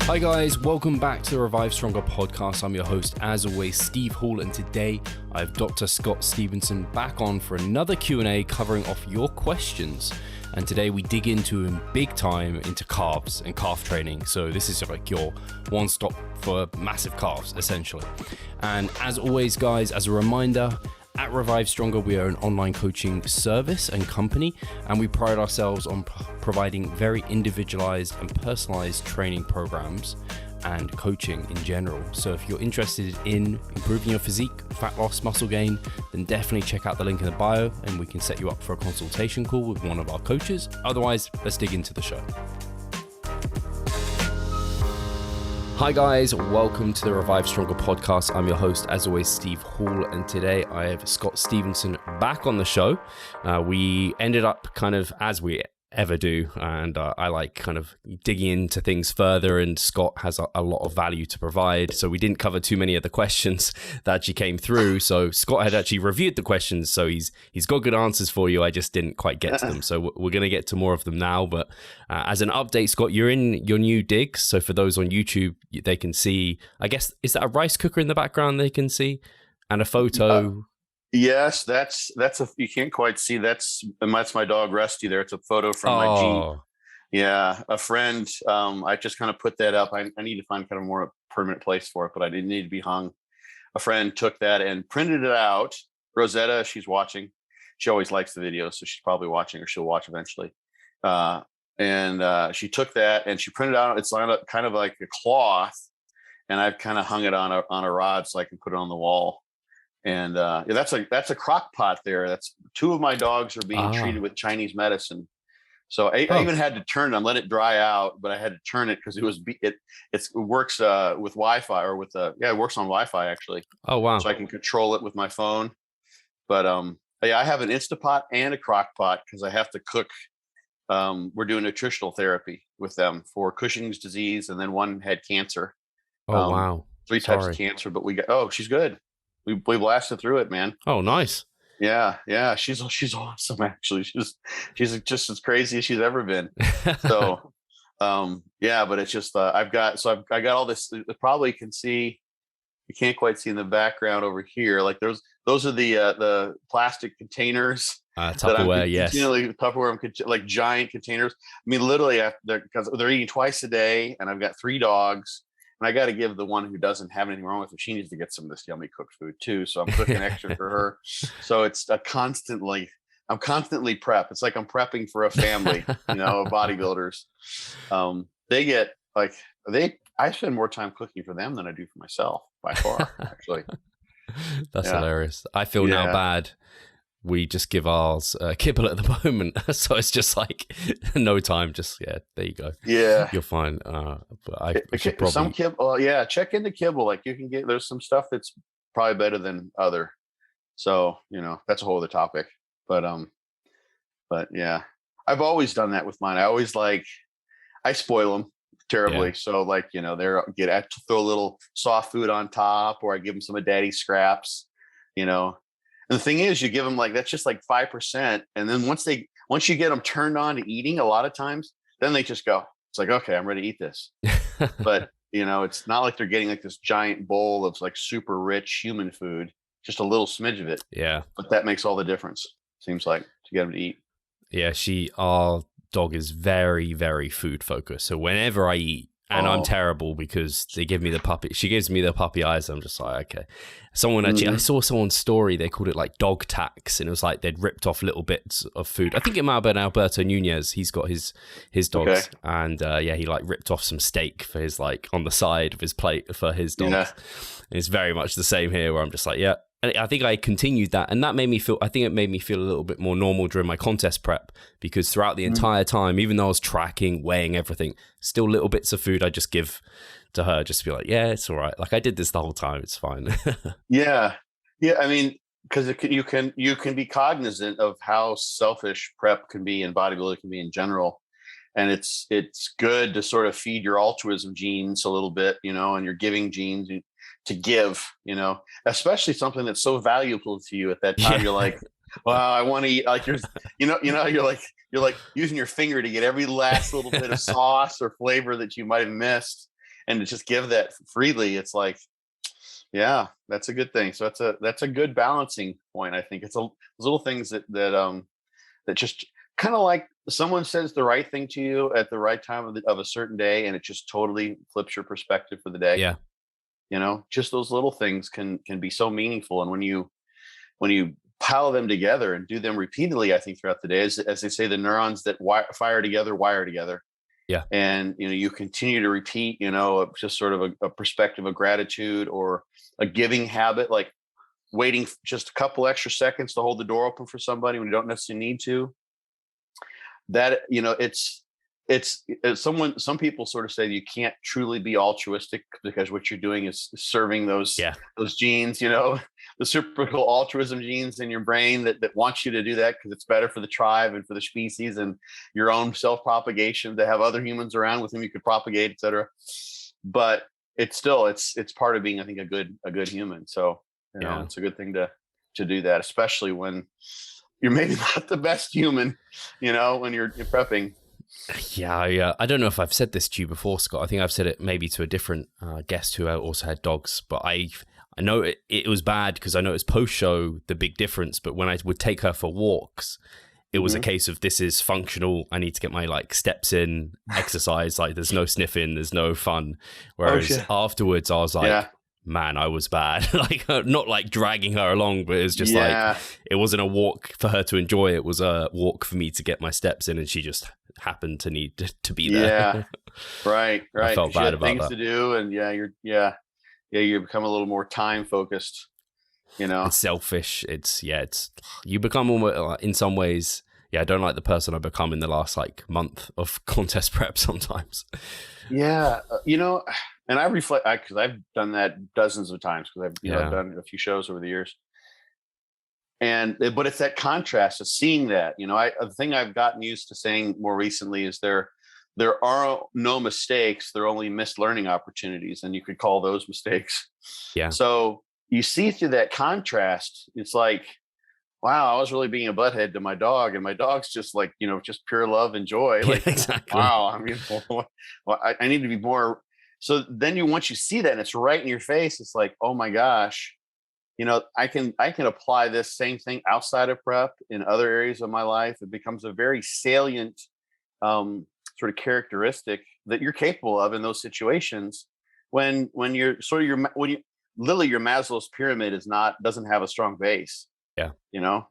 Hi guys, welcome back to the Revive Stronger podcast. I'm your host, as always, Steve Hall, and today I have Dr. Scott Stevenson back on for another Q&A covering off your questions. And today we dig into big time into calves and calf training. So this is like your one stop for massive calves, essentially. And as always, guys, as a reminder, at Revive Stronger, we are an online coaching service and company, and we pride ourselves on providing very individualized and personalized training programs and coaching in general. So if you're interested in improving your physique, fat loss, muscle gain, then definitely check out the link in the bio and we can set you up for a consultation call with one of our coaches. Otherwise, let's dig into the show. Hi guys, welcome to the Revive Stronger podcast. I'm your host, as always, Steve Hall, and today I have Scott Stevenson back on the show. We ended up kind of, as we ever do, and I like kind of digging into things further, and Scott has a lot of value to provide, so we didn't cover too many of the questions that actually came through. So Scott had actually reviewed the questions, so he's got good answers for you. I just didn't quite get to them, so we're going to get to more of them now. But as an update, Scott, you're in your new digs, so for those on YouTube, they can see, I guess, is that a rice cooker in the background they can see, and a photo? Yes, that's you can't quite see. That's my dog Rusty there. It's a photo from my Jeep. Yeah, a friend. I just kind of put that up. I need to find kind of more permanent place for it, but I didn't need to be hung. A friend took that and printed it out. Rosetta, she's watching. She always likes the videos, so she's probably watching, or she'll watch eventually. And she took that and she printed out. It's kind of like a cloth, and I've kind of hung it on a rod so I can put it on the wall. And that's a crock pot there. That's two of my dogs are being treated with Chinese medicine. So I even had to turn it and let it dry out, but I had to turn it because it works with Wi-Fi, or with it works on Wi-Fi actually. Oh wow! So I can control it with my phone. But I have an Instapot and a crock pot because I have to cook. We're doing nutritional therapy with them for Cushing's disease, and then one had cancer. Oh wow! 3 types of cancer, but we got. She's good. We blasted through it, man. Oh, nice. Yeah. She's awesome. Actually, she's just as crazy as she's ever been. So, but it's just I got all this. Probably can see. You can't quite see in the background over here. Like those are the plastic containers. Tupperware, yes. Tupperware, like giant containers. I mean, literally, because they're eating twice a day, and I've got 3 dogs. And I got to give the one who doesn't have anything wrong with her, she needs to get some of this yummy cooked food too. So I'm cooking extra for her. So it's I'm constantly prep. It's like I'm prepping for a family, of bodybuilders. I spend more time cooking for them than I do for myself by far, actually. That's hilarious. I feel now bad. We just give ours kibble at the moment. So it's just like no time. Just, there you go. Yeah. You're fine. But I should probably... Some kibble, check into kibble. Like you can get, there's some stuff that's probably better than other. So, that's a whole other topic. But yeah, I've always done that with mine. I spoil them terribly. Yeah. So I throw a little soft food on top, or I give them some of daddy's scraps, And the thing is, you give them that's just 5. And then once you get them turned on to eating, a lot of times, then they just go, it's like, okay, I'm ready to eat this. But, it's not like they're getting this giant bowl of super rich human food, just a little smidge of it. Yeah. But that makes all the difference, seems like, to get them to eat. Yeah. Our dog is very, very food focused. So whenever I eat, and I'm terrible because they give me the puppy. She gives me the puppy eyes. I'm just like, okay. I saw someone's story. They called it dog tax, and it was like they'd ripped off little bits of food. I think it might have been Alberto Nunez. He's got his dogs, and he ripped off some steak for his on the side of his plate for his dogs. Yeah. And it's very much the same here, where I'm just like, yeah. And I think I continued that, and that made me feel. I think it made me feel a little bit more normal during my contest prep, because throughout the entire time, even though I was tracking, weighing everything, still little bits of food I just give to her, just to be like, yeah, it's all right. I did this the whole time. It's fine. Yeah. I mean, because you can be cognizant of how selfish prep can be and bodybuilding can be in general, and it's good to sort of feed your altruism genes a little bit, and your giving genes. To give, especially something that's so valuable to you at that time. You're like, well, I want to eat, you're like using your finger to get every last little bit of sauce or flavor that you might have missed. and to just give that freely, it's like, yeah, that's a good thing. So that's a good balancing point. I think it's those little things that just kind of like someone says the right thing to you at the right time of a certain day, and it just totally flips your perspective for the day. Yeah. Just those little things can be so meaningful. And when you pile them together and do them repeatedly, I think throughout the day, as they say, the neurons that fire together wire together. Yeah. And you continue to repeat, just sort of a perspective of gratitude, or a giving habit, like waiting just a couple extra seconds to hold the door open for somebody when you don't necessarily need to. That some people sort of say you can't truly be altruistic because what you're doing is serving those genes, the reciprocal altruism genes in your brain that wants you to do that because it's better for the tribe and for the species and your own self-propagation, to have other humans around with whom you could propagate, etc. But it's still it's part of being, I think, a good human. So it's a good thing to do that, especially when you're maybe not the best human, when you're prepping. Yeah. I don't know if I've said this to you before, Scott. I think I've said it maybe to a different guest who also had dogs, but I know it was bad because I noticed post-show the big difference, but when I would take her for walks, it was a case of, this is functional. I need to get my steps in, exercise, there's no sniffing, there's no fun. Whereas afterwards I was like, man, I was bad. Not dragging her along, but it was just it wasn't a walk for her to enjoy. It was a walk for me to get my steps in, and she just happened to need to be there. Yeah, right. I felt bad about things that. to do, and you become a little more time focused. It's selfish. It's you become almost in some ways. Yeah, I don't like the person I become in the last month of contest prep sometimes. Yeah, and I reflect because I've done that dozens of times, because I've done a few shows over the years. But it's that contrast of seeing that. The thing I've gotten used to saying more recently is there are no mistakes. There are only missed learning opportunities, and you could call those mistakes. Yeah. So you see through that contrast, it's like, wow, I was really being a butthead to my dog, and my dog's just just pure love and joy. Exactly. Wow, I mean, I need to be more. So then once you see that and it's right in your face, it's like, oh my gosh, I can apply this same thing outside of prep in other areas of my life. It becomes a very salient sort of characteristic that you're capable of in those situations when you're literally your Maslow's pyramid doesn't have a strong base. Yeah. That's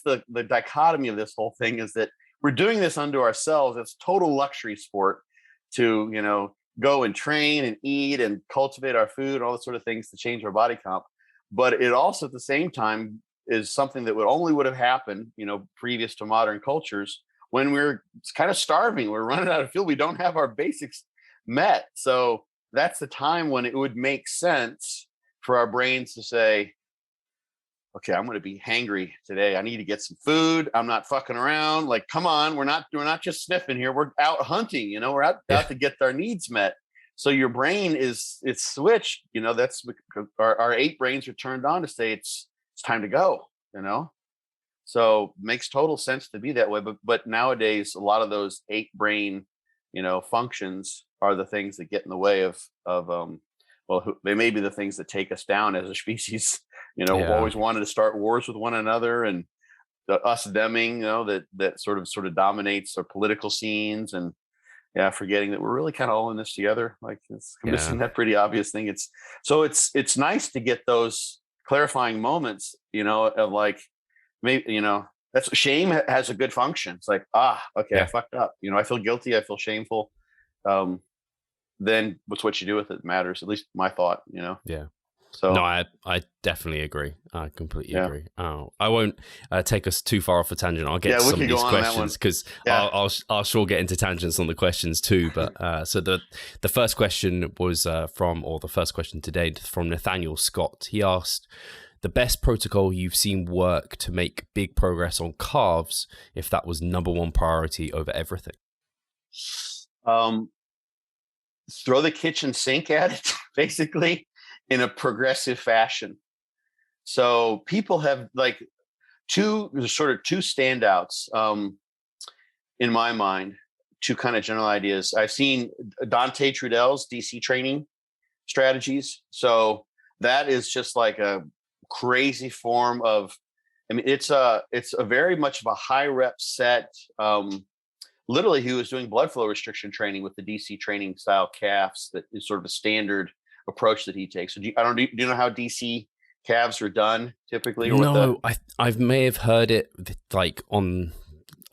the dichotomy of this whole thing, is that we're doing this unto ourselves. It's total luxury sport to, go and train and eat and cultivate our food and all the sort of things to change our body comp. But it also at the same time is something that would have happened, previous to modern cultures, when we're kind of starving, we're running out of fuel, we don't have our basics met. So that's the time when it would make sense for our brains to say, okay, I'm going to be hangry today. I need to get some food. I'm not fucking around. Come on, we're not just sniffing here. We're out hunting. We're out to get our needs met. So your brain it's switched. That's our 8 brains are turned on to say it's time to go. So it makes total sense to be that way. But nowadays, a lot of those 8 brain, functions are the things that get in the way of they may be the things that take us down as a species. We've always wanted to start wars with one another, and the us-theming, that sort of dominates our political scenes, and forgetting that we're really kind of all in this together. It's missing that pretty obvious thing. It's nice to get those clarifying moments, of maybe, that's shame has a good function. It's like, okay, I fucked up. I feel guilty. I feel shameful. Then what you do with it matters. At least my thought. Yeah. So no, I definitely agree. I completely agree. I won't take us too far off a tangent. I'll get to some of these questions because I'll sure get into tangents on the questions too. But so the first question was the first question today from Nathaniel Scott. He asked, the best protocol you've seen work to make big progress on calves, if that was number one priority over everything. Throw the kitchen sink at it, basically, in a progressive fashion. So people have two standouts in my mind. two kind of general ideas. I've seen Dante Trudell's DC training strategies. So that is just like a crazy form of, I mean, it's a very much of a high rep set. Literally, he was doing blood flow restriction training with the DC training style calves. That is sort of a standard approach that he takes. So do you know how DC calves are done typically? Or No, I may have heard it like on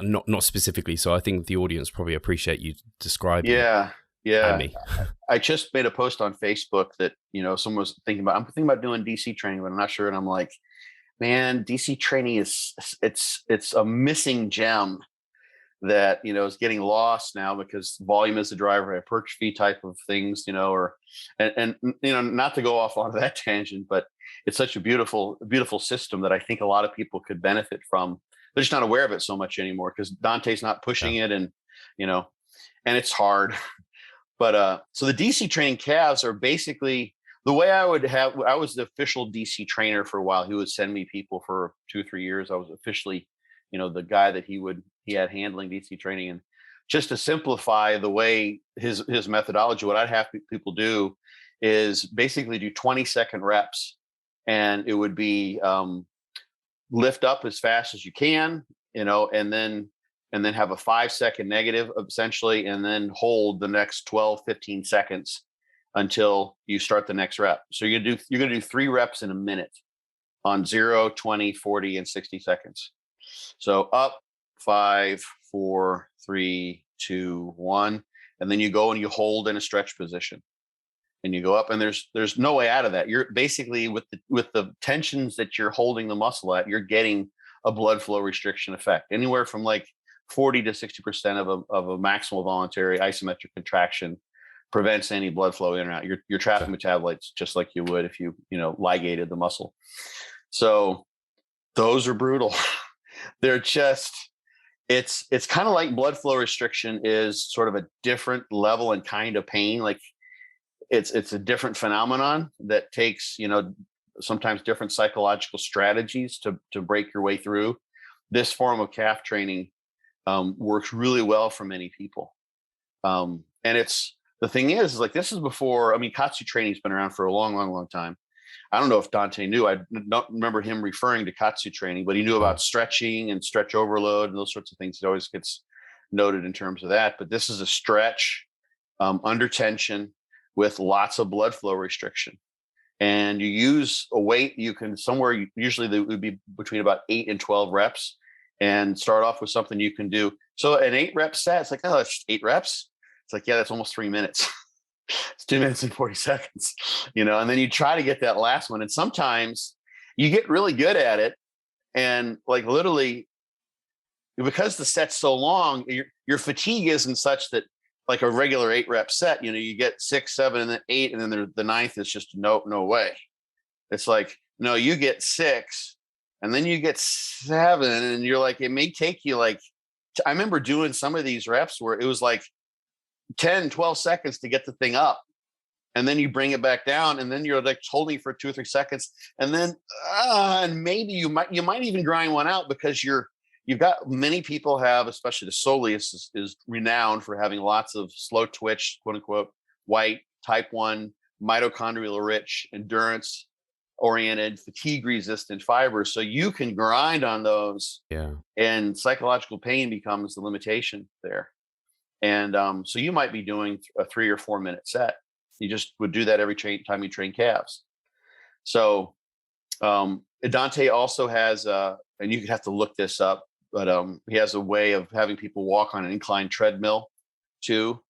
not specifically. So I think the audience probably appreciate you describing. Yeah. And me. I just made a post on Facebook that, someone was I'm thinking about doing DC training, but I'm not sure. And I'm like, man, DC training it's a missing gem that, is getting lost now because volume is the driver, hypertrophy type of things, and not to go off onto that tangent, but it's such a beautiful system that I think a lot of people could benefit from. They're just not aware of it so much anymore because Dante's not pushing it, and, and it's hard. But so the DC training calves are basically the way I was the official DC trainer for a while. He would send me people for 2 or 3 years. I was officially, the guy that he had handling DC training. And just to simplify the way his methodology, what I'd have people do is basically do 20-second reps, and it would be lift up as fast as you can, and then have a 5-second negative essentially, and then hold the next 12, 15 seconds until you start the next rep. So you're going to do 3 reps in a minute on 0, 20, 40, and 60 seconds. So up, 5, 4, 3, 2, 1. And then you go and you hold in a stretch position, and you go up, and there's no way out of that. You're basically with the tensions that you're holding the muscle at, you're getting a blood flow restriction effect, anywhere from like 40 to 60% of a maximal voluntary isometric contraction prevents any blood flow in or out. You're trapping metabolites just like you would if you ligated the muscle. So those are brutal. They're just, it's kind of like blood flow restriction is sort of a different level and kind of pain. Like it's a different phenomenon that takes, sometimes different psychological strategies to break your way through. This form of calf training works really well for many people. And the thing is like, this is before, Katsu training's been around for a long, long, long time. I don't know if Dante knew. I don't remember him referring to Katsu training, but he knew about stretching and stretch overload and those sorts of things. It always gets noted in terms of that. But this is a stretch under tension with lots of blood flow restriction. And you use a weight, you can somewhere, usually it would be between about 8 and 12 reps, and start off with something you can do. So an 8-rep set, it's like, oh, that's 8 reps. It's like, yeah, that's almost 3 minutes. It's 2 minutes and 40 seconds, and then you try to get that last one. And sometimes you get really good at it. And like literally, because the set's so long, your fatigue isn't such that like a regular 8-rep set, you get 6, 7, and then 8, and then the 9th is just no way. It's like, no, you get 6, and then you get 7, and you're like, it may take you like, I remember doing some of these reps where it was like 10, 12 seconds to get the thing up. And then you bring it back down, and then you're like holding for 2 or 3 seconds. And then, and maybe you might even grind one out because you've got many people have, especially the soleus is renowned for having lots of slow twitch, quote unquote, white type 1, mitochondrial rich, endurance oriented, fatigue resistant fibers. So you can grind on those, and psychological pain becomes the limitation there. And so you might be doing a 3 or 4 minute set. You just would do that every time you train calves. So Dante also has, and you could have to look this up, but he has a way of having people walk on an inclined treadmill too,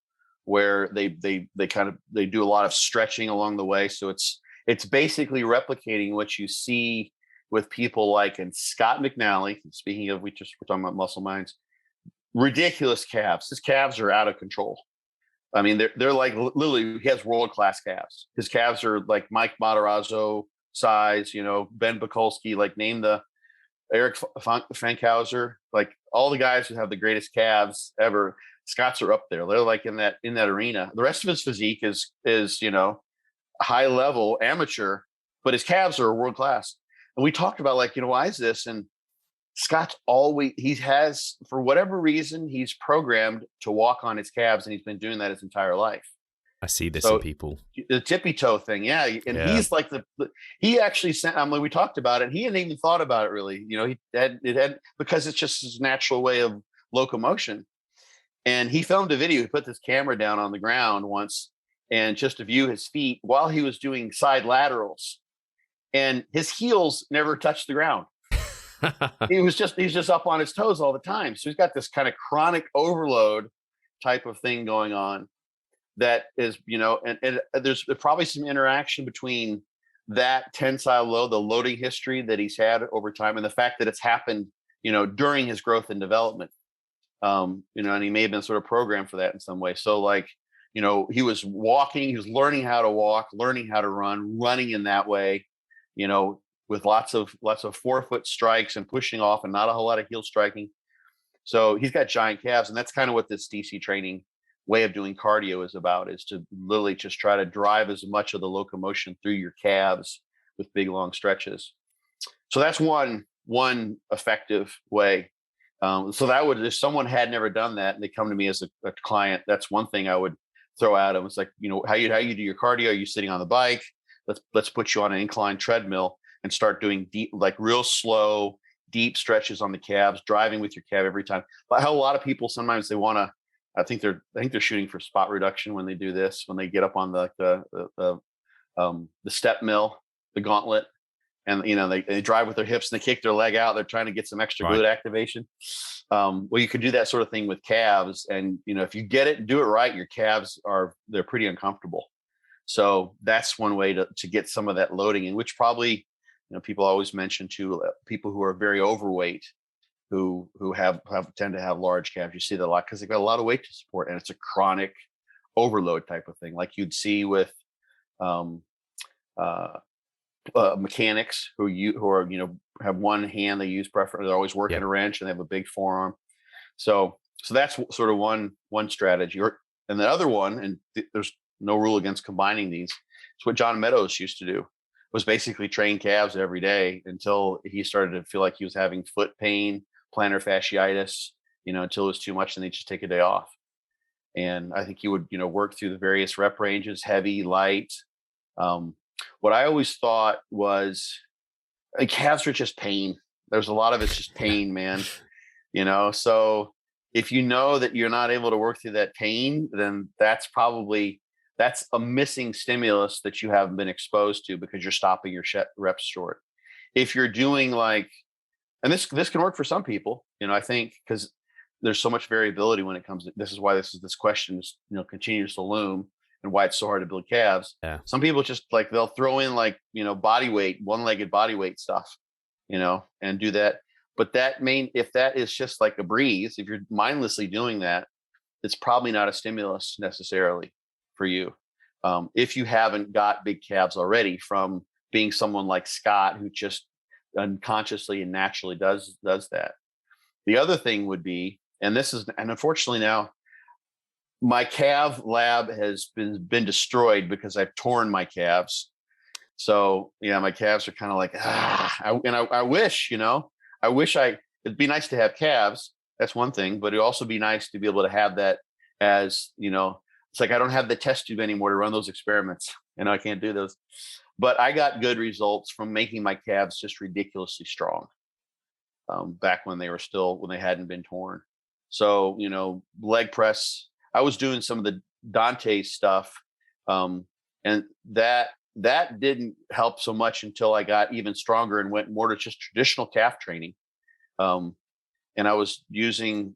where they do a lot of stretching along the way. So it's basically replicating what you see with people like in Scott McNally. Speaking of, we're talking about muscle minds. Ridiculous calves. His calves are out of control. They're like literally, he has world-class calves. His calves are like Mike Matarazzo size, Ben Bukulski, like name the Eric Fankhauser, like all the guys who have the greatest calves ever. Scott's are up there. They're like in that arena. The rest of his physique is high level amateur, but his calves are world-class. And we talked about like, why is this? And Scott's always, he has, for whatever reason, he's programmed to walk on his calves, and he's been doing that his entire life. I see this in So people. the tippy toe thing, yeah. And he's like he actually sent, we talked about it. He hadn't even thought about it really. He had, because it's just his natural way of locomotion. And he filmed a video. He put this camera down on the ground once, and just to view his feet while he was doing side laterals, and his heels never touched the ground. He's just up on his toes all the time. So he's got this kind of chronic overload type of thing going on. That is, and there's probably some interaction between that tensile load, the loading history that he's had over time, and the fact that it's happened, during his growth and development. And he may have been sort of programmed for that in some way. So he was walking, he was learning how to walk, learning how to run, running in that way, with lots of forefoot strikes and pushing off, and not a whole lot of heel striking. So he's got giant calves, and that's kind of what this DC training way of doing cardio is about, is to literally just try to drive as much of the locomotion through your calves with big long stretches. So that's one effective way. So that would, if someone had never done that and they come to me as a client, that's one thing I would throw at them. It's like, how you do your cardio? Are you sitting on the bike? Let's put you on an incline treadmill and start doing deep, like real slow, deep stretches on the calves, driving with your calf every time. But how a lot of people sometimes they want to, I think they're shooting for spot reduction when they do this, when they get up on the step mill, the gauntlet, and they drive with their hips and they kick their leg out. They're trying to get some extra glute activation. Well, you could do that sort of thing with calves, and if you get it and do it right, your calves they're pretty uncomfortable. So that's one way to get some of that loading in, which probably people always mention to people who are very overweight, who tend to have large calves. You see that a lot because they've got a lot of weight to support, and it's a chronic overload type of thing, like you'd see with mechanics who are have one hand they use preference. They're always working a wrench, and they have a big forearm. So that's sort of one strategy. And the other one, and there's no rule against combining these. It's what John Meadows used to do. Was basically train calves every day until he started to feel like he was having foot pain, plantar fasciitis, until it was too much, and they just take a day off. And I think he would, work through the various rep ranges, heavy, light. What I always thought was calves are just pain. There's a lot of it's just pain, man. So if you know that you're not able to work through that pain, then that's a missing stimulus that you haven't been exposed to because you're stopping your reps short. If you're doing and this can work for some people, I think, because there's so much variability when it comes to, this is why this question is, continues to loom, and why it's so hard to build calves. Yeah. Some people just they'll throw in body weight, one-legged body weight stuff, and do that. But if that is just like a breeze, if you're mindlessly doing that, it's probably not a stimulus necessarily for you. If you haven't got big calves already from being someone like Scott, who just unconsciously and naturally does that. The other thing would be, and unfortunately now my calf lab has been destroyed because I've torn my calves. So my calves are kind of like, I wish, it'd be nice to have calves. That's one thing, but it'd also be nice to be able to have that as, it's like I don't have the test tube anymore to run those experiments. I can't do those. But I got good results from making my calves just ridiculously strong back when they hadn't been torn. So, leg press, I was doing some of the Dante stuff, and that didn't help so much until I got even stronger and went more to just traditional calf training. And I was using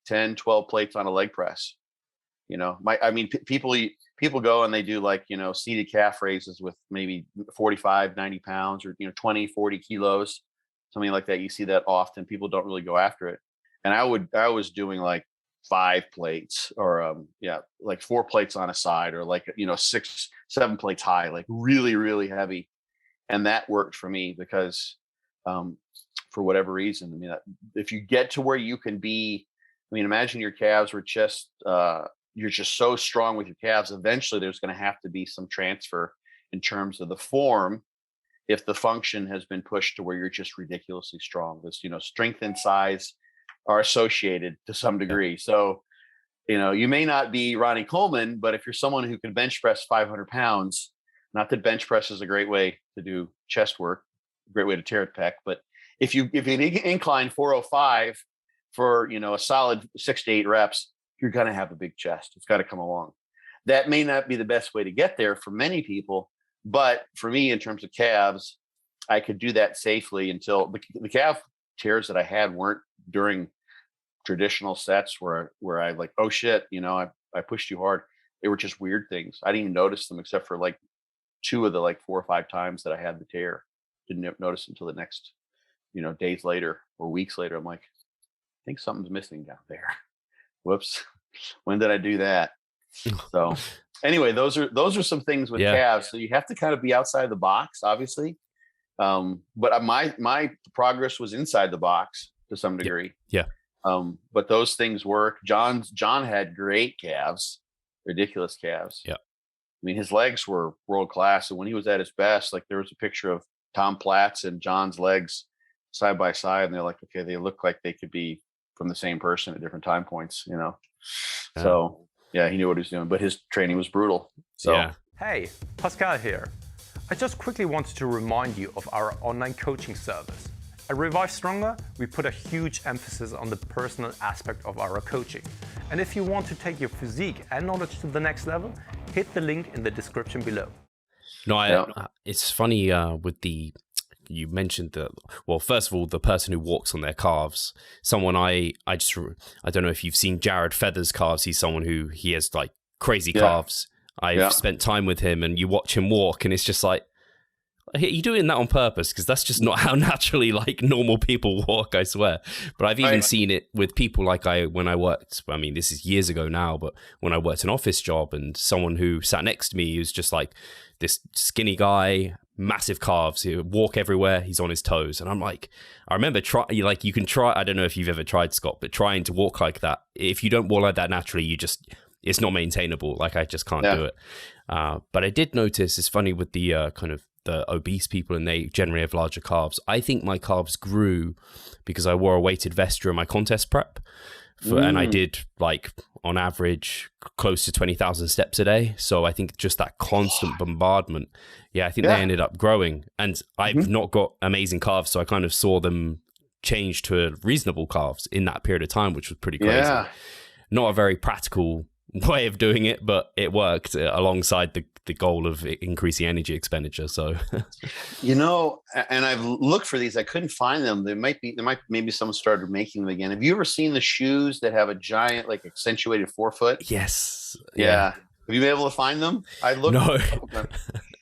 10, 12 plates on a leg press. People go and they do seated calf raises with maybe 45, 90 pounds or, 20, 40 kilos, something like that. You see that often. People don't really go after it. And I was doing 5 plates or 4 plates on a side or 6, 7 plates high, really, really heavy. And that worked for me because for whatever reason, if you get to where you can be, imagine your calves were just, you're just so strong with your calves. Eventually there's going to have to be some transfer in terms of the form if the function has been pushed to where you're just ridiculously strong. This, strength and size are associated to some degree. So, you may not be Ronnie Coleman, but if you're someone who can bench press 500 pounds, not that bench press is a great way to do chest work, a great way to tear a pec, but if you incline 405 for, a solid 6 to 8 reps, you're going to have a big chest. It's got to come along. That may not be the best way to get there for many people, but for me, in terms of calves, I could do that safely until the calf tears that I had weren't during traditional sets where I like, oh shit, I pushed you hard. They were just weird things. I didn't even notice them except for like 2 of the 4 or 5 times that I had the tear. Didn't notice until the next, days later or weeks later. I'm like, I think something's missing down there. Whoops. When did I do that? So anyway, those are some things with calves. So you have to kind of be outside the box, obviously. But my progress was inside the box to some degree. Yeah. But those things work. John had great calves, ridiculous calves. Yeah. I mean, his legs were world class. And when he was at his best, like there was a picture of Tom Platt's and John's legs side by side. And they're like, okay, they look like they could be from the same person at different time points, Yeah. So yeah, he knew what he was doing, but his training was brutal. So yeah. Hey, Pascal here. I just quickly wanted to remind you of our online coaching service. At Revive Stronger, we put a huge emphasis on the personal aspect of our coaching. And if you want to take your physique and knowledge to the next level, hit the link in the description below. No, it's funny you mentioned first of all, the person who walks on their calves, someone I don't know if you've seen Jared Feather's calves. He's someone he has like crazy calves. I've spent time with him and you watch him walk and it's just like, are you doing that on purpose? Because that's just not how naturally like normal people walk, I swear. But I've even seen it with people like when I worked, I mean, this is years ago now, but when I worked an office job and someone who sat next to me was just like this skinny guy, massive calves, he would walk everywhere, he's on his toes. And I'm like, I remember you can try, I don't know if you've ever tried, Scott, but trying to walk like that, if you don't walk like that naturally, it's not maintainable. Like I just can't do it. But I did notice, it's funny with the kind of the obese people and they generally have larger calves. I think my calves grew because I wore a weighted vest during my contest prep. And I did like on average close to 20,000 steps a day. So I think just that constant bombardment. Yeah, I think they ended up growing. And I've not got amazing calves. So I kind of saw them change to reasonable calves in that period of time, which was pretty crazy. Yeah. Not a very practical way of doing it, but it worked alongside the goal of increasing energy expenditure. So, and I've looked for these. I couldn't find them. Maybe someone started making them again. Have you ever seen the shoes that have a giant, like accentuated forefoot? Yes. Yeah. Have you been able to find them? No.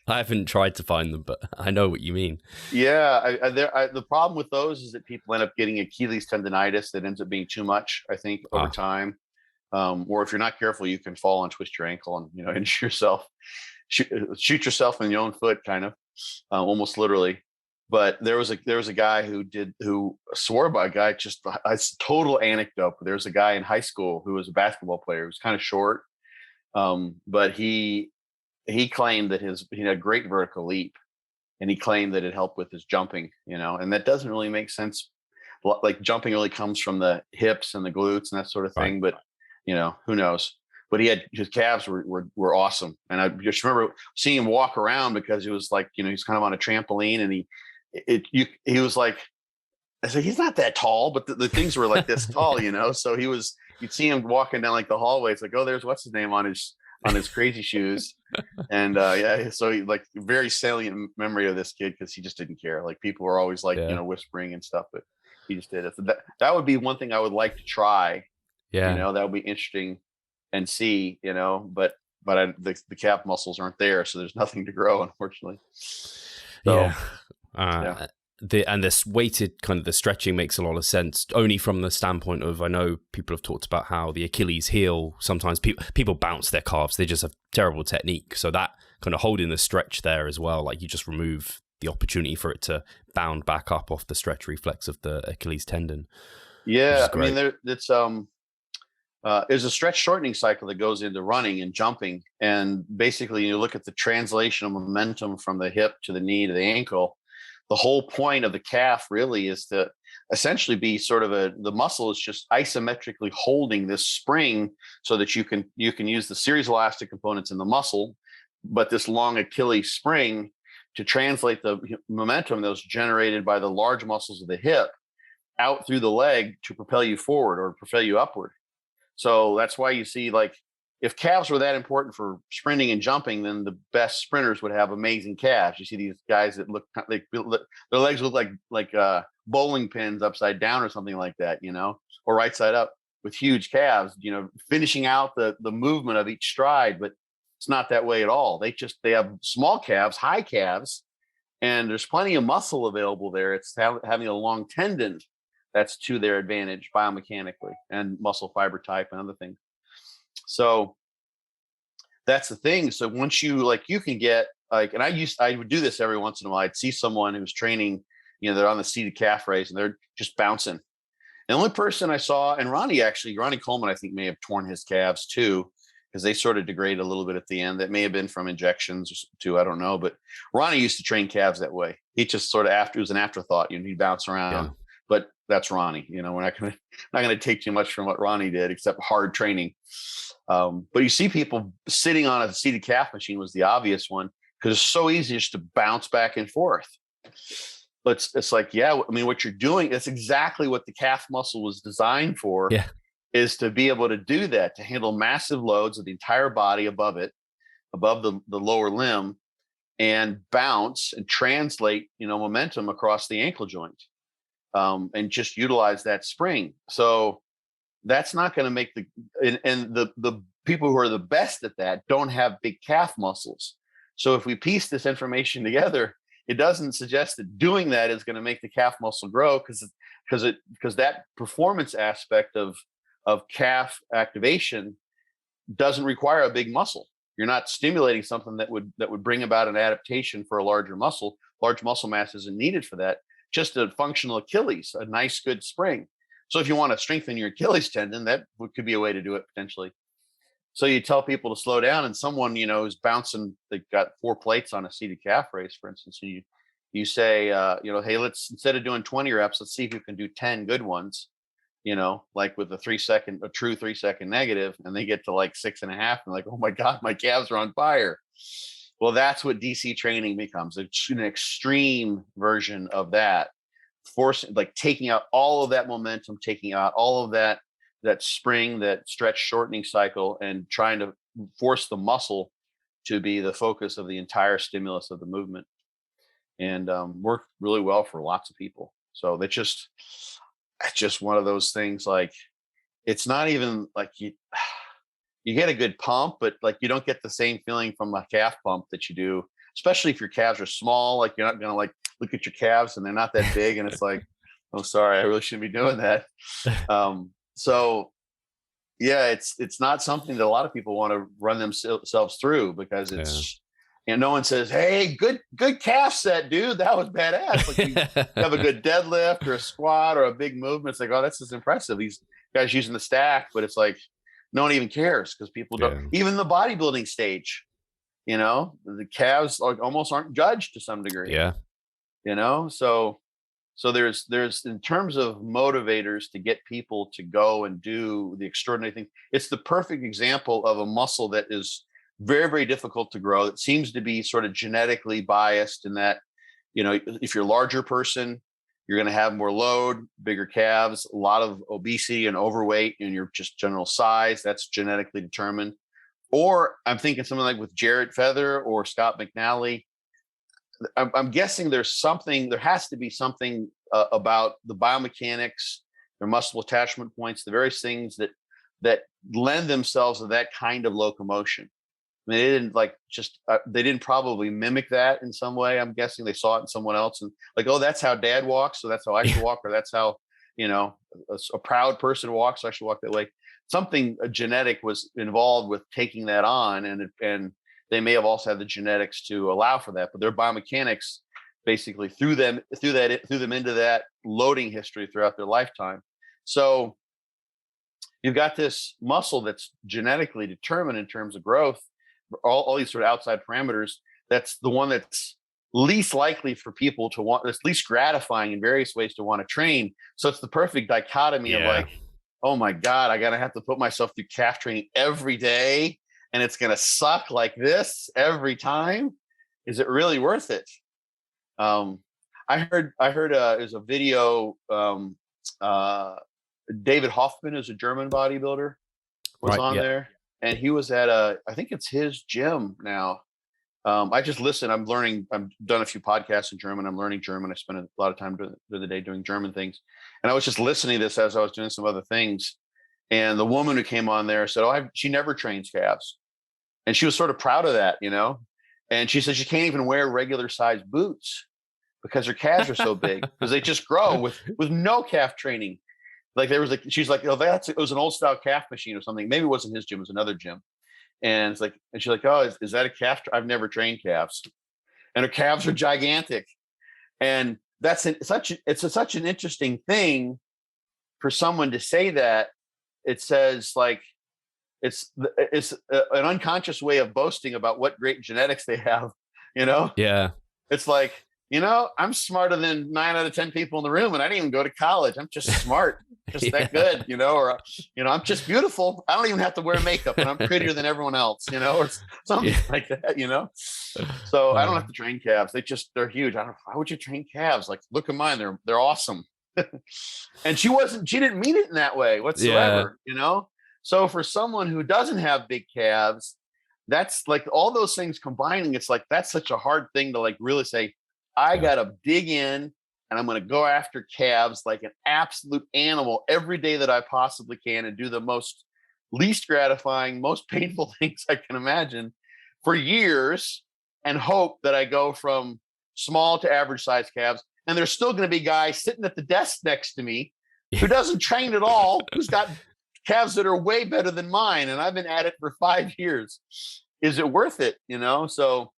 I haven't tried to find them, but I know what you mean. Yeah. The problem with those is that people end up getting Achilles tendonitis that ends up being too much, I think, over time. Or if you're not careful, you can fall and twist your ankle and, injure yourself, shoot yourself in your own foot, kind of, almost literally. But there was a guy who swore by a guy, just a total anecdote. There was a guy in high school who was a basketball player. He was kind of short, but he claimed that he had a great vertical leap, and he claimed that it helped with his jumping, and that doesn't really make sense. Like jumping really comes from the hips and the glutes and that sort of thing, but who knows? But his calves were awesome. And I just remember seeing him walk around because it was like, he's kind of on a trampoline and he was like, I said, he's not that tall, but the things were like this tall, so you'd see him walking down like the hallway. It's like, oh, there's what's his name on his crazy shoes. And so he, like very salient memory of this kid because he just didn't care. Like people were always like, whispering and stuff, but he just did it. So that would be one thing I would like to try. Yeah. That would be interesting and see, but the calf muscles aren't there. So there's nothing to grow, unfortunately. So, this weighted kind of the stretching makes a lot of sense only from the standpoint of, I know people have talked about how the Achilles heel, sometimes people bounce their calves. They just have terrible technique. So that kind of holding the stretch there as well, like you just remove the opportunity for it to bound back up off the stretch reflex of the Achilles tendon. Yeah. I mean, it's, is a stretch shortening cycle that goes into running and jumping. And basically, you look at the translation of momentum from the hip to the knee to the ankle. The whole point of the calf really is to essentially be sort of the muscle is just isometrically holding this spring so that you can use the series elastic components in the muscle, but this long Achilles spring to translate the momentum that was generated by the large muscles of the hip out through the leg to propel you forward or propel you upward. So that's why you see, like, if calves were that important for sprinting and jumping, then the best sprinters would have amazing calves. You see these guys that look like their legs look like bowling pins upside down or something like that, or right side up with huge calves, finishing out the movement of each stride. But it's not that way at all. They have small calves, high calves, and there's plenty of muscle available there. It's having a long tendon that's to their advantage biomechanically and muscle fiber type and other things. So that's the thing. So once you can get and I would do this every once in a while. I'd see someone who's training, they're on the seated calf raise and they're just bouncing. The only person I saw, and Ronnie Coleman, I think may have torn his calves too, because they sort of degrade a little bit at the end. That may have been from injections too. I don't know. But Ronnie used to train calves that way. He just sort of it was an afterthought, he'd bounce around. Yeah. But that's Ronnie. We're not gonna take too much from what Ronnie did, except hard training. But you see people sitting on a seated calf machine was the obvious one because it's so easy just to bounce back and forth. But it's like, what you're doing, that's exactly what the calf muscle was designed for. Yeah. Is to be able to do that, to handle massive loads of the entire body above the lower limb, and bounce and translate, momentum across the ankle joint. And just utilize that spring. So that's not going to make the people who are the best at that don't have big calf muscles. So if we piece this information together, it doesn't suggest that doing that is going to make the calf muscle grow because that performance aspect of calf activation doesn't require a big muscle. You're not stimulating something that would bring about an adaptation for a larger muscle. Large muscle mass isn't needed for that. Just a functional Achilles, a nice, good spring. So if you want to strengthen your Achilles tendon, that could be a way to do it potentially. So you tell people to slow down, and someone, is bouncing, they've got 4 plates on a seated calf raise, for instance. And you say, hey, let's, instead of doing 20 reps, let's see if you can do 10 good ones, like with a true 3 second negative, and they get to like 6.5 and like, oh my God, my calves are on fire. Well, that's what DC training becomes. It's an extreme version of that, taking out all of that momentum, taking out all of that spring, that stretch shortening cycle, and trying to force the muscle to be the focus of the entire stimulus of the movement. And worked really well for lots of people. So it's just one of those things. Like, it's not even like you get a good pump, but like you don't get the same feeling from a calf pump that you do, especially if your calves are small. Like, you're not going to look at your calves and they're not that big. And it's like, oh, sorry, I really shouldn't be doing that. So yeah, it's not something that a lot of people want to run themselves through because it's, no one says, hey, good calf set, dude. That was badass. Like, you have a good deadlift or a squat or a big movement. It's like, oh, that's just impressive. These guys using the stack, but it's like, no one even cares because people don't, even the bodybuilding stage, the calves almost aren't judged to some degree. Yeah. So there's in terms of motivators to get people to go and do the extraordinary thing. It's the perfect example of a muscle that is very, very difficult to grow. It seems to be sort of genetically biased in that, if you're a larger person, you're going to have more load, bigger calves, a lot of obesity and overweight in your just general size. That's genetically determined. Or I'm thinking something like with Jared Feather or Scott McNally. I'm guessing there has to be something about the biomechanics, their muscle attachment points, the various things that lend themselves to that kind of locomotion. I mean, they didn't probably mimic that in some way. I'm guessing they saw it in someone else and like, oh, that's how Dad walks, so that's how I should walk, or that's how a proud person walks, so I should walk that way. Something genetic was involved with taking that on, and they may have also had the genetics to allow for that, but their biomechanics basically threw them into that loading history throughout their lifetime. So you've got this muscle that's genetically determined in terms of growth, all these sort of outside parameters. That's the one that's least likely for people to want, that's least gratifying in various ways to want to train. So it's the perfect dichotomy of like, oh my God, I gotta have to put myself through calf training every day, and it's gonna suck like this every time. Is it really worth it? I heard there's a video. David Hoffman is a German bodybuilder, was on there, and he was at I think it's his gym now. I just listen. I'm learning. I've done a few podcasts in German. I'm learning German. I spend a lot of time during the day doing German things. And I was just listening to this as I was doing some other things. And the woman who came on there said, she never trains calves. And she was sort of proud of that, And she said she can't even wear regular size boots because her calves are so big because they just grow with no calf training. Like she's like, it was an old style calf machine or something. Maybe it wasn't his gym, it was another gym. And it's like, and she's like, oh, is that a calf? I've never trained calves, and her calves are gigantic. And that's such an interesting thing for someone to say that. It says like, it's an unconscious way of boasting about what great genetics they have, Yeah. It's like, I'm smarter than 9 out of 10 people in the room, and I didn't even go to college. I'm just smart, just that good, or, I'm just beautiful. I don't even have to wear makeup, and I'm prettier than everyone else, or something like that, So I don't have to train calves. They're huge. I don't know, why would you train calves? Like, look at mine. They're awesome. And she didn't mean it in that way whatsoever, So for someone who doesn't have big calves, that's like all those things combining. It's like, that's such a hard thing to like really say, I got to dig in and I'm going to go after calves like an absolute animal every day that I possibly can and do the most least gratifying, most painful things I can imagine for years and hope that I go from small to average size calves. And there's still going to be guys sitting at the desk next to me who doesn't train at all, who's got calves that are way better than mine. And I've been at it for 5 years. Is it worth it? So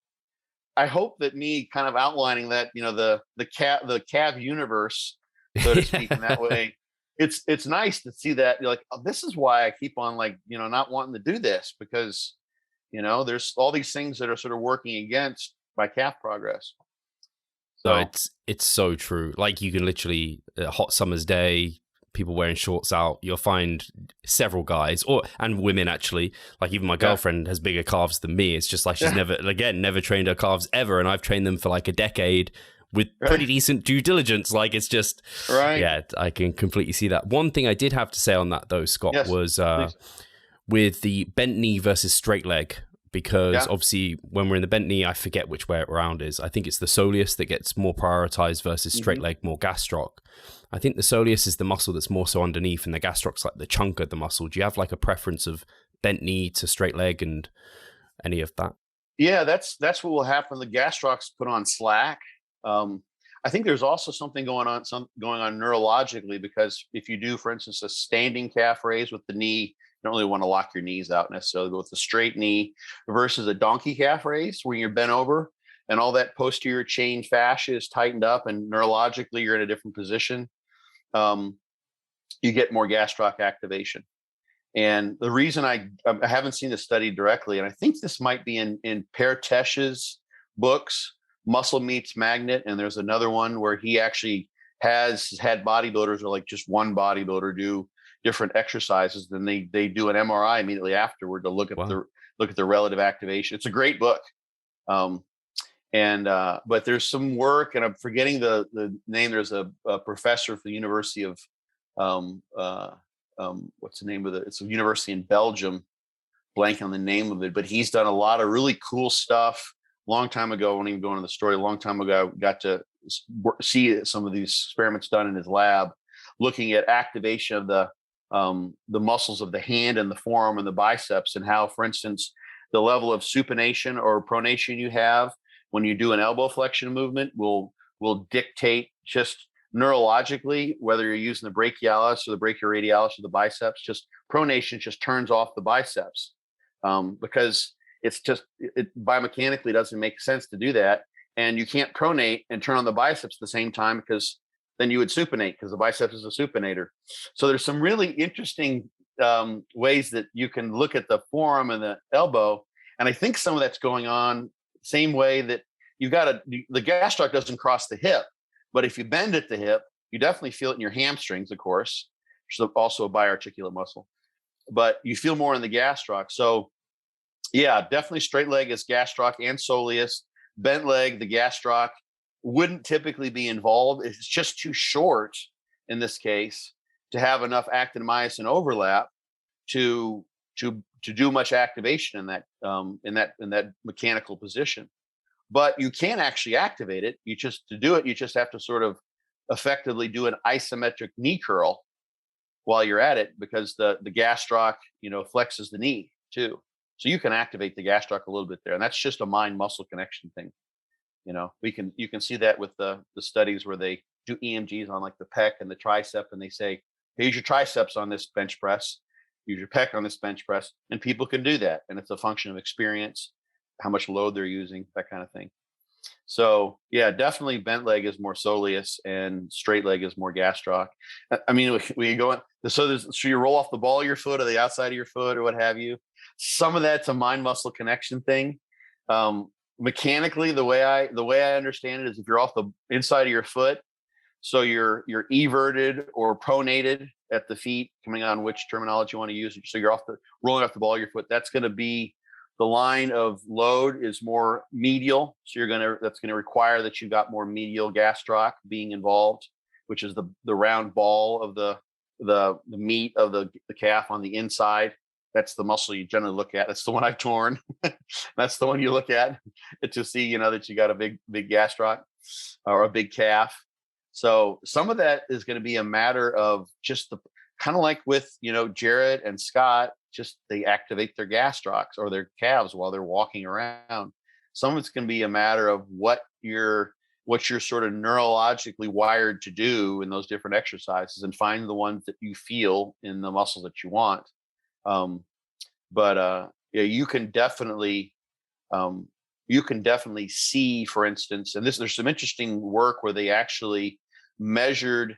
I hope that me kind of outlining that, the calf universe, so to speak, in that way, it's nice to see that you're like, oh, this is why I keep on like, not wanting to do this because, there's all these things that are sort of working against my calf progress. So it's so true. Like you can literally, a hot summer's day, people wearing shorts out, you'll find several guys and women actually, like even my girlfriend has bigger calves than me. It's just like she's never trained her calves ever, and I've trained them for like a decade with pretty decent due diligence. Like it's just I can completely see that. One thing I did have to say on that though, Scott, was with the bent knee versus straight leg, because obviously when we're in the bent knee, I forget which way around is. I think it's the soleus that gets more prioritized versus straight leg, more gastroc. I think the soleus is the muscle that's more so underneath, and the gastroc's like the chunk of the muscle. Do you have like a preference of bent knee to straight leg and any of that? Yeah, that's what will happen. The gastroc's put on slack. I think there's also something going on neurologically, because if you do, for instance, a standing calf raise with the knee, you don't really want to lock your knees out necessarily, but with the straight knee versus a donkey calf raise where you're bent over and all that posterior chain fascia is tightened up and neurologically you're in a different position. You get more gastroc activation. And the reason I haven't seen the study directly, and I think this might be in Per Tesch's books, Muscle Meets Magnet, and there's another one where he actually has had bodybuilders, or like just one bodybuilder, do different exercises. Then they do an MRI immediately afterward to look at the relative activation. It's a great book. But there's some work, and I'm forgetting the name. There's a professor for the University of what's the name of it? It's a university in Belgium, blank on the name of it, but he's done a lot of really cool stuff. Long time ago, I won't even go into the story. A long time ago, I got to see some of these experiments done in his lab, looking at activation of the muscles of the hand and the forearm and the biceps, and how, for instance, the level of supination or pronation you have when you do an elbow flexion movement will dictate just neurologically whether you're using the brachialis or the brachioradialis or the biceps. Just pronation just turns off the biceps because it's just it biomechanically doesn't make sense to do that, and you can't pronate and turn on the biceps at the same time, because then you would supinate, because the biceps is a supinator. So there's some really interesting ways that you can look at the forearm and the elbow. And I think some of that's going on same way that the gastroc doesn't cross the hip, but if you bend at the hip, you definitely feel it in your hamstrings, of course, which is also a biarticulate muscle, but you feel more in the gastroc. So yeah, definitely straight leg is gastroc and soleus. Bent leg, the gastroc wouldn't typically be involved. It's just too short in this case to have enough actin myosin overlap to do much activation in that mechanical position. But you can actually activate it. You just have to sort of effectively do an isometric knee curl while you're at it, because the gastroc, flexes the knee too. So you can activate the gastroc a little bit there, and that's just a mind muscle connection thing. You can see that with the studies where they do EMGs on like the pec and the tricep, and they say, hey, use your triceps on this bench press, use your pec on this bench press, and people can do that. And it's a function of experience, how much load they're using, that kind of thing. So yeah, definitely bent leg is more soleus and straight leg is more gastroc. I mean, when you go in, so you roll off the ball of your foot or the outside of your foot or what have you. Some of that's a mind muscle connection thing. Mechanically, the way I understand it is if you're off the inside of your foot, so you're everted or pronated at the feet, depending on which terminology you want to use. So you're rolling off the ball of your foot. That's going to be the line of load is more medial. So that's going to require that you've got more medial gastroc being involved, which is the round ball of the meat of the calf on the inside. That's the muscle you generally look at. That's the one I've torn. That's the one you look at to see, that you got a big gastroc or a big calf. So some of that is going to be a matter of just the kind of like with, Jared and Scott, just they activate their gastrocs or their calves while they're walking around. Some of it's going to be a matter of what you're sort of neurologically wired to do in those different exercises, and find the ones that you feel in the muscles that you want. Yeah, you can definitely see, for instance, and there's some interesting work where they actually measured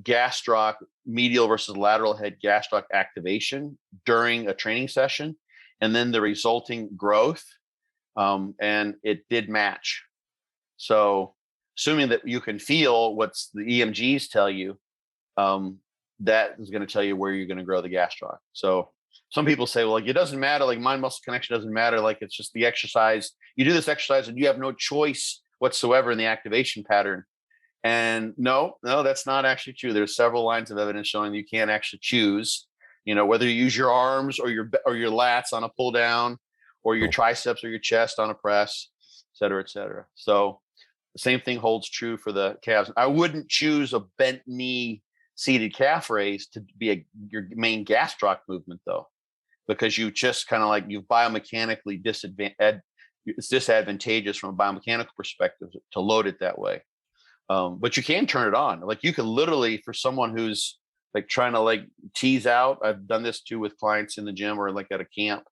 gastroc, medial versus lateral head gastroc activation during a training session, and then the resulting growth, and it did match. So assuming that you can feel what's the EMGs tell you, that is going to tell you where you're going to grow the gastroc. So some people say, well, like, it doesn't matter, like mind muscle connection doesn't matter, like it's just the exercise. You do this exercise and you have no choice whatsoever in the activation pattern. And no, that's not actually true. There's several lines of evidence showing that you can't actually choose, whether you use your arms or your lats on a pull down, or your triceps or your chest on a press, et cetera, et cetera. So the same thing holds true for the calves. I wouldn't choose a bent knee seated calf raise to be your main gastroc movement though, because you just kind of like you've biomechanically it's disadvantageous from a biomechanical perspective to load it that way. But you can turn it on. Like you can literally, for someone who's like trying to like tease out, I've done this too with clients in the gym or like at a camp,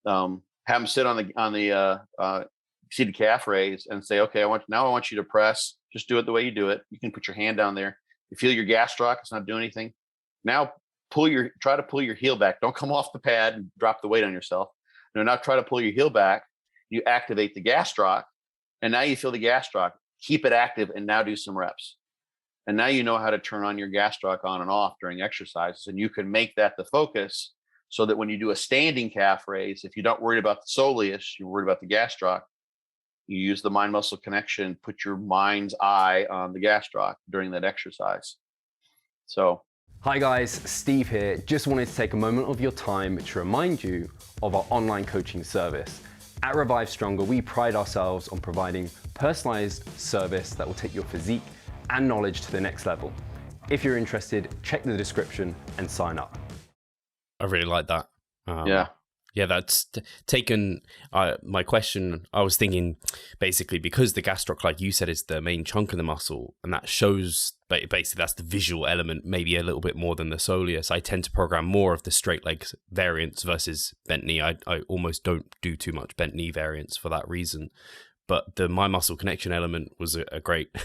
have them sit on the seated calf raise and say, okay, I want you to press, just do it the way you do it. You can put your hand down there. You feel your gastroc, it's not doing anything. Now try to pull your heel back. Don't come off the pad and drop the weight on yourself. No, now try to pull your heel back. You activate the gastroc, and now you feel the gastroc. Keep it active and now do some reps. And now you know how to turn on your gastroc on and off during exercises, and you can make that the focus so that when you do a standing calf raise, if you're not worried about the soleus, you're worried about the gastroc, you use the mind muscle connection, put your mind's eye on the gastroc during that exercise. So, hi guys, Steve here. Just wanted to take a moment of your time to remind you of our online coaching service. At Revive Stronger, we pride ourselves on providing personalized service that will take your physique and knowledge to the next level. If you're interested, check the description and sign up. I really like that. Yeah, that's taken my question. I was thinking basically because the gastroc, like you said, is the main chunk of the muscle, and that shows basically that's the visual element, maybe a little bit more than the soleus. I tend to program more of the straight leg variants versus bent knee. I almost don't do too much bent knee variants for that reason. But the mind muscle connection element was a great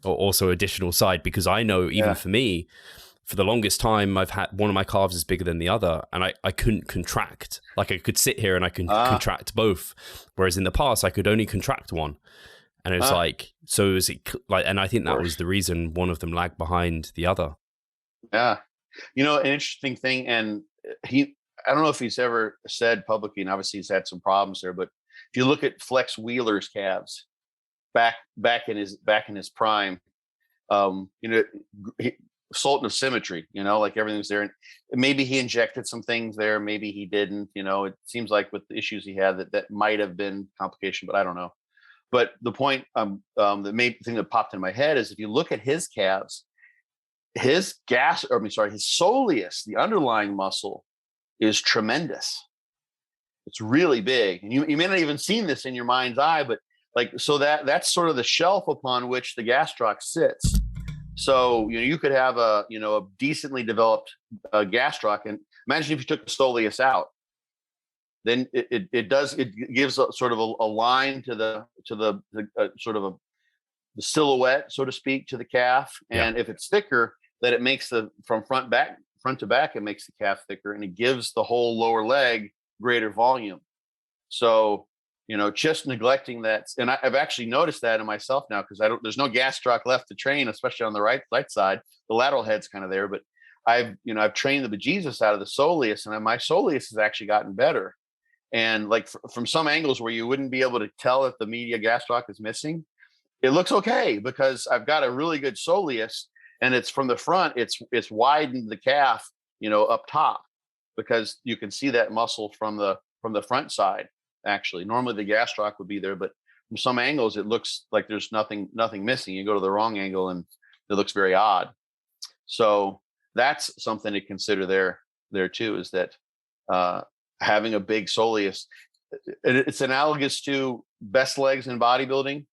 also additional side, because I know even for me, for the longest time, I've had one of my calves is bigger than the other, and I couldn't contract. Like I could sit here and I can contract both, whereas in the past I could only contract one. And it was so is it like, and I think that was the reason one of them lagged behind the other. Yeah. You know, an interesting thing, and I don't know if he's ever said publicly, and obviously he's had some problems there, but if you look at Flex Wheeler's calves back in his prime, you know, Sultan of Symmetry, you know, like everything's there. And maybe he injected some things there, maybe he didn't, you know, it seems like with the issues he had that might have been complication, but I don't know. But the point, the main thing that popped in my head is if you look at his calves, his soleus, the underlying muscle, is tremendous. It's really big. And you may not even seen this in your mind's eye, but like, so that's sort of the shelf upon which the gastroc sits. So, you know, you could have a decently developed gastroc, and imagine if you took the soleus out, then it gives a sort of a line to the sort of the silhouette, so to speak, to the calf. And if it's thicker, then it makes from front to back, it makes the calf thicker, and it gives the whole lower leg greater volume. So, you know, just neglecting that, and I've actually noticed that in myself now, because there's no gastroc left to train, especially on the right side. The lateral head's kind of there, but I've trained the bejesus out of the soleus, and my soleus has actually gotten better. And like from some angles where you wouldn't be able to tell if the media gastroc is missing, it looks okay because I've got a really good soleus, and it's from the front, it's widened the calf, you know, up top, because you can see that muscle from the front side. Actually, normally the gastroc would be there, but from some angles it looks like there's nothing missing. You go to the wrong angle and it looks very odd. So that's something to consider there too, is that having a big soleus, it's analogous to best legs in bodybuilding,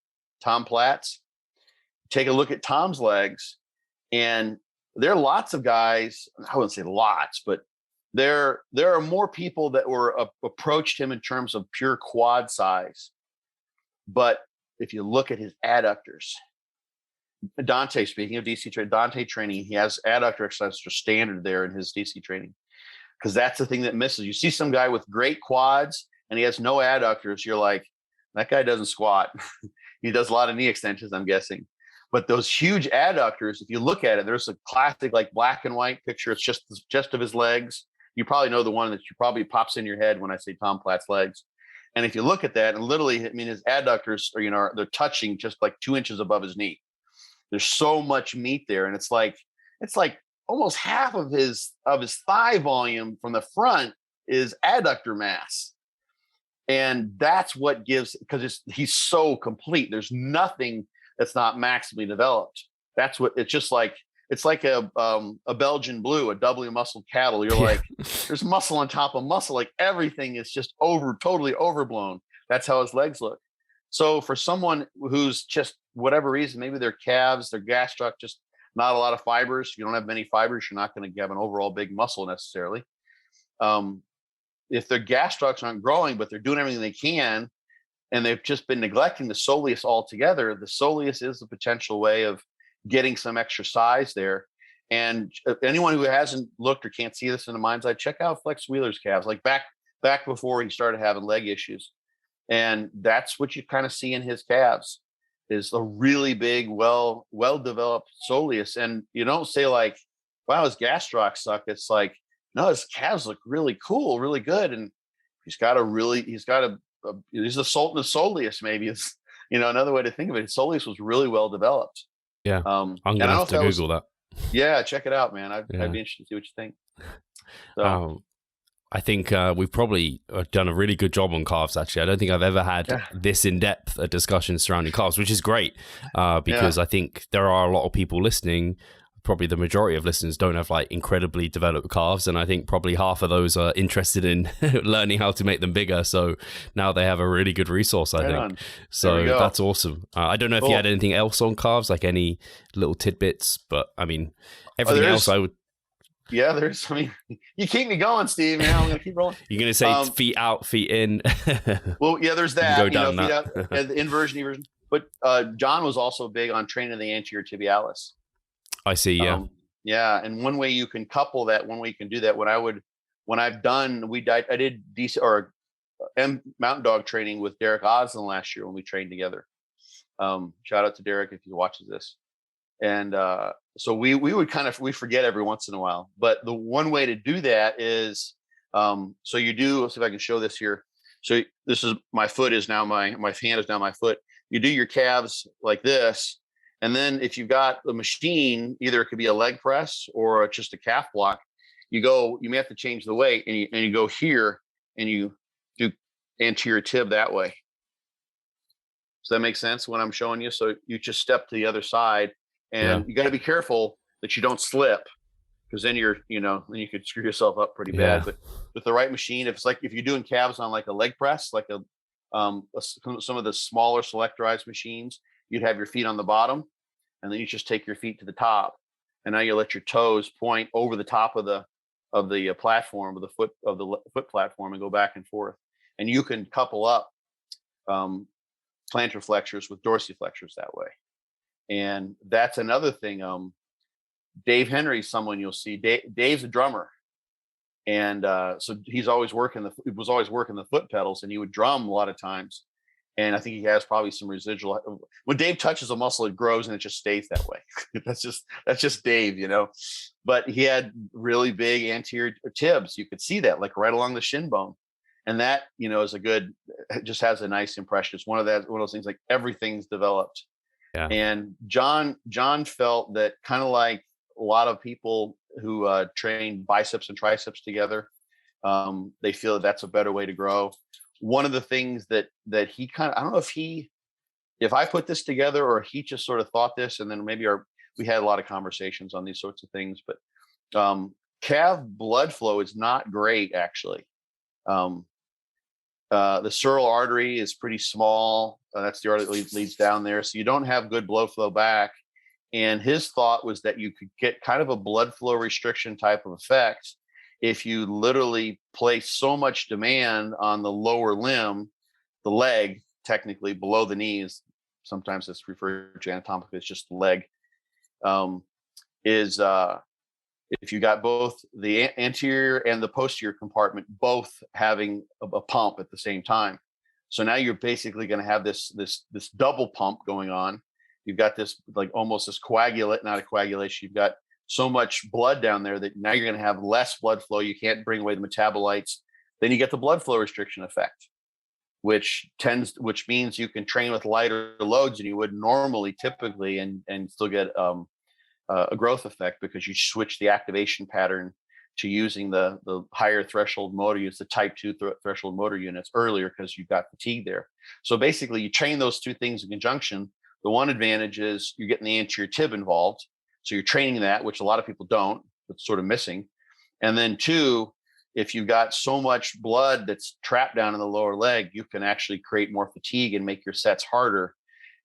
Tom Platz. Take a look at Tom's legs, and there are lots of guys, I wouldn't say lots, but there are more people that were approached him in terms of pure quad size. But if you look at his adductors, Dante, speaking of DC training, Dante training, he has adductor exercises are standard there in his DC training, because that's the thing that misses. You see some guy with great quads and he has no adductors. You're like, that guy doesn't squat. He does a lot of knee extensions, I'm guessing. But those huge adductors, if you look at it, there's a classic like black and white picture. It's just of his legs. You probably know the one that probably pops in your head when I say Tom Platz legs. And if you look at that, and literally, I mean, his adductors are, they're touching just like 2 inches above his knee. There's so much meat there. And it's like almost half of his thigh volume from the front is adductor mass. And that's what gives, because he's so complete. There's nothing that's not maximally developed. That's what it's just like. It's like a Belgian blue, a doubly muscled cattle. You're like, there's muscle on top of muscle. Like everything is just totally overblown. That's how his legs look. So for someone who's just whatever reason, maybe their calves, their gastroc, just not a lot of fibers. If you don't have many fibers, you're not going to have an overall big muscle necessarily. If their gastrocs aren't growing, but they're doing everything they can, and they've just been neglecting the soleus altogether, the soleus is a potential way of getting some extra size there. And anyone who hasn't looked or can't see this in the mind's eye, check out Flex Wheeler's calves, like back before he started having leg issues. And that's what you kind of see in his calves, is a really big, well-developed soleus. And you don't say like, wow, his gastrocs suck. It's like, no, his calves look really cool, really good. And he's the Sultan of Soleus, maybe is, another way to think of it. His soleus was really well developed. Yeah. I'm going to have to Google that. Yeah, check it out, man. I'd be interested to see what you think. So. I think we've probably done a really good job on calves, actually. I don't think I've ever had this in-depth a discussion surrounding calves, which is great because I think there are a lot of people listening. Probably the majority of listeners don't have like incredibly developed calves, and I think probably half of those are interested in learning how to make them bigger. So now they have a really good resource, I think. So that's awesome. I don't know if you had anything else on calves, like any little tidbits, but I mean, everything else I would... Yeah, you keep me going, Steve. Man, I'm going to keep rolling. You're going to say feet out, feet in. Well, yeah, there's that. Go down feet out, the inversion, eversion. But John was also big on training the anterior tibialis. I see, yeah. Yeah. And one way you can couple that, one way you can do that, I did DC or mountain dog training with Derek Oslin last year when we trained together. Shout out to Derek if he watches this. And so we would we forget every once in a while, but the one way to do that is, so you do, let's see if I can show this here. So this is my foot is now my hand is now my foot. You do your calves like this. And then if you've got the machine, either it could be a leg press or just a calf block, you may have to change the weight and you go here and you do anterior tib that way. Does that make sense when I'm showing you? So you just step to the other side and you got to be careful that you don't slip, because then then you could screw yourself up pretty bad. But with the right machine, if you're doing calves on like a leg press, like some of the smaller selectorized machines, you'd have your feet on the bottom and then you just take your feet to the top. And now you let your toes point over the top of the platform, of the foot platform, and go back and forth. And you can couple up plantar flexors with dorsiflexors that way. And that's another thing. Dave Henry's someone you'll see. Dave's a drummer, and so he was always working the foot pedals, and he would drum a lot of times. And I think he has probably some residual. When Dave touches a muscle, it grows and it just stays that way. that's just Dave, But he had really big anterior tibs. You could see that, like right along the shin bone, and that is just has a nice impression. It's one of those things, like everything's developed. Yeah. And John felt that, kind of like a lot of people who train biceps and triceps together, they feel that that's a better way to grow. One of the things that he I don't know if I put this together or he just sort of thought this, and then maybe we had a lot of conversations on these sorts of things, but calf blood flow is not great, actually. The sural artery is pretty small. That's the artery that leads down there. So you don't have good blood flow back. And his thought was that you could get kind of a blood flow restriction type of effect if you literally place so much demand on the lower limb, the leg, technically below the knees. Sometimes it's referred to anatomically as just the leg. If you got both the anterior and the posterior compartment both having a pump at the same time. So now you're basically going to have this double pump going on. You've got this, like, almost this not a coagulation. You've got so much blood down there that now you're going to have less blood flow. You can't bring away the metabolites. Then you get the blood flow restriction effect, which means you can train with lighter loads than you would normally, typically, and still get a growth effect, because you switch the activation pattern to using the higher threshold motor units, the type 2 threshold motor units earlier, because you've got fatigue there. So basically you train those two things in conjunction. The one advantage is you're getting the anterior tib involved. So you're training that, which a lot of people don't, it's sort of missing. And then two, if you've got so much blood that's trapped down in the lower leg, you can actually create more fatigue and make your sets harder.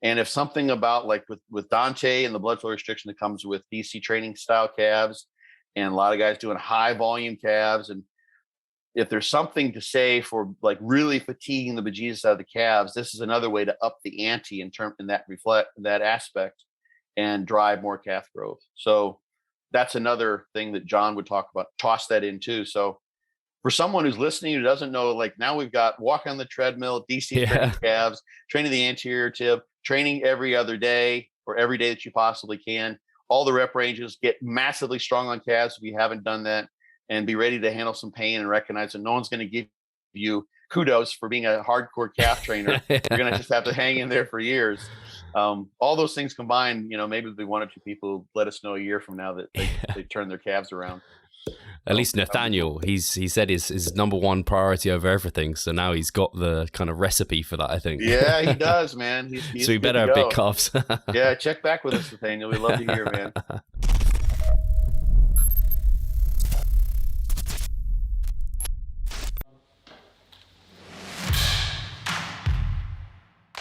And if something about, like with Dante and the blood flow restriction that comes with DC training style calves, and a lot of guys doing high volume calves, and if there's something to say for like really fatiguing the bejesus out of the calves, this is another way to up the ante in that aspect and drive more calf growth. So that's another thing that John would talk about, toss that in too. So for someone who's listening who doesn't know, like, now we've got walk on the treadmill, DC training calves, training the anterior tib, training every other day or every day that you possibly can. All the rep ranges, get massively strong on calves if you haven't done that, and be ready to handle some pain and recognize that no one's going to give you kudos for being a hardcore calf trainer. You're going to just have to hang in there for years. All those things combined, maybe there'll be one or two people who let us know a year from now that they turn their calves around. At least Nathaniel, he said his number one priority over everything. So now he's got the kind of recipe for that, I think. Yeah, he does, man. He's so we better have big calves. Yeah, check back with us, Nathaniel. We'd love to hear, man.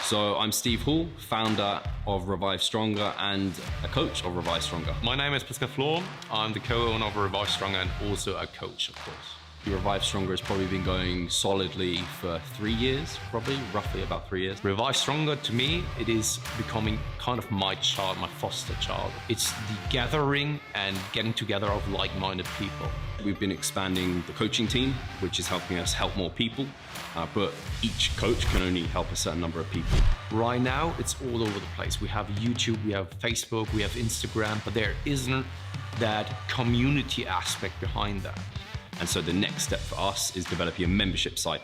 So I'm Steve Hall, founder of Revive Stronger and a coach of Revive Stronger. My name is Pascal Flor. I'm the co-owner of Revive Stronger and also a coach, of course. Revive Stronger has probably been going solidly for 3 years, probably, roughly about 3 years. Revive Stronger, to me, it is becoming kind of my child, my foster child. It's the gathering and getting together of like-minded people. We've been expanding the coaching team, which is helping us help more people, but each coach can only help a certain number of people. Right now, it's all over the place. We have YouTube, we have Facebook, we have Instagram, but there isn't that community aspect behind that. And so the next step for us is developing a membership site.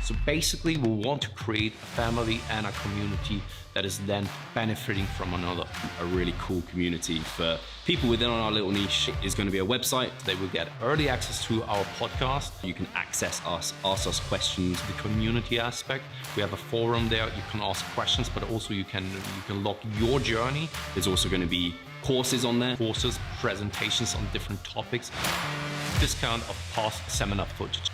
So basically, we want to create a family and a community that is then benefiting from another. A really cool community for people within our little niche is going to be a website. They will get early access to our podcast. You can access us, ask us questions. The community aspect, we have a forum there. You can ask questions, but also you can log your journey. There's also going to be courses on there. Courses, presentations on different topics. Discount of past seminar footage.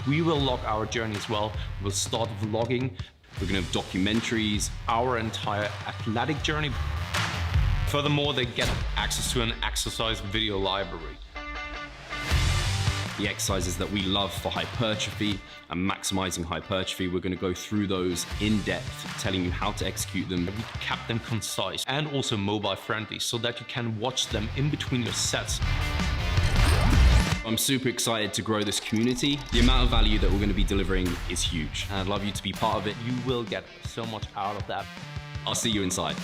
We will log our journey as well. We'll start vlogging. We're going to have documentaries. Our entire athletic journey. Furthermore, they get access to an exercise video library. The exercises that we love for hypertrophy and maximizing hypertrophy, we're going to go through those in depth, telling you how to execute them. We kept them concise and also mobile friendly so that you can watch them in between your sets. I'm super excited to grow this community. The amount of value that we're going to be delivering is huge. And I'd love you to be part of it. You will get so much out of that. I'll see you inside.